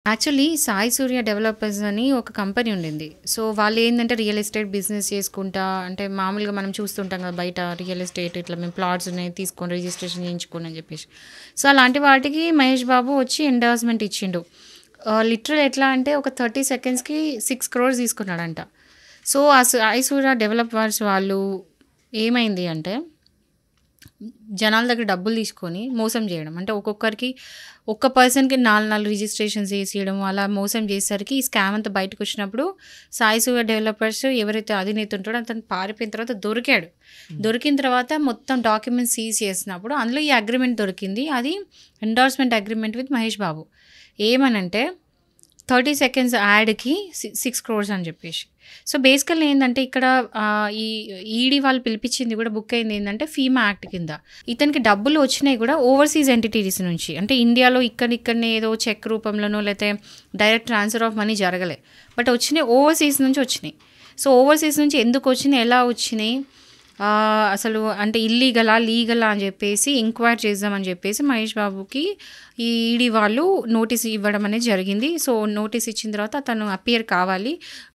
Actually Sai సూర్య developers అని ఒక company ఉండింది. సో, వాళ్ళేందంటే రియల్ ఎస్టేట్ బిజినెస్ చేసుకుంటా అంటే మామూలుగా మనం చూస్తుంటాం కదా! బయట రియల్ ఎస్టేట్ ఇట్లా మేము ప్లాట్స్ ఉన్నాయి తీసుకొని రిజిస్ట్రేషన్ చేయించుకోండి అని చెప్పేసి. సో, అలాంటి వాటికి మహేష్ బాబు వచ్చి ఎండార్స్‌మెంట్ ఇచ్చిండు. లిటరల్ ఎట్లా అంటే ఒక 30 సెకండ్స్‌కి 6 క్రోర్స్ తీసుకున్నాడంట. సో, ఆ సాయి సూర్య డెవలపర్స్ వాళ్ళు ఏమైంది అంటే జనాల దగ్గర డబ్బులు తీసుకొని మోసం చేయడం. అంటే ఒక్కొక్కరికి ఒక్క పర్సన్‌కి 4 రిజిస్ట్రేషన్స్ చేసేయడం అలా మోసం చేసేసరికి ఈ స్కామ్ అంతా బయటకొచ్చినప్పుడు సాయి సూర్య డెవలపర్స్ ఎవరైతే అధినేత ఉంటాడో అతను పారిపోయిన తర్వాత దొరికాడు. దొరికిన తర్వాత మొత్తం డాక్యుమెంట్స్ సీజ్ చేసినప్పుడు అందులో ఈ అగ్రీమెంట్ దొరికింది. అది endorsement agreement with Mahesh Babu. ఏమనంటే 30 సెకండ్స్ యాడ్‌కి 6 క్రోర్స్ అని చెప్పేసి. సో, బేసికల్లీ ఏందంటే ఇక్కడ ఈ ఈడీ వాళ్ళు పిలిపించింది కూడా బుక్ అయింది ఏందంటే ఫీమా యాక్ట్ కింద. ఇతనికి డబ్బులు వచ్చినాయి కూడా ఓవర్‌సీస్ ఎంటిటీస్ నుంచి. అంటే ఇండియాలో ఇక్కడనే ఏదో చెక్ రూపంలోనో లేతే డైరెక్ట్ ట్రాన్స్‌ఫర్ ఆఫ్ మనీ జరగలే. బట్ వచ్చినాయి ఓవర్‌సీస్ నుంచి వచ్చినాయి. సో, ఓవర్‌సీస్ నుంచి ఎందుకొచ్చినాయి? ఎలా వచ్చినాయి? అసలు అంటే ఇల్లీగలా? లీగలా? అని చెప్పేసి ఎంక్వైరీ చేద్దామని చెప్పేసి మహేష్ బాబుకి ఈ ఈడీ వాళ్ళు నోటీస్ ఇవ్వడం అనేది జరిగింది. సో, నోటీస్ ఇచ్చిన తర్వాత తను అపియర్ కావాలి.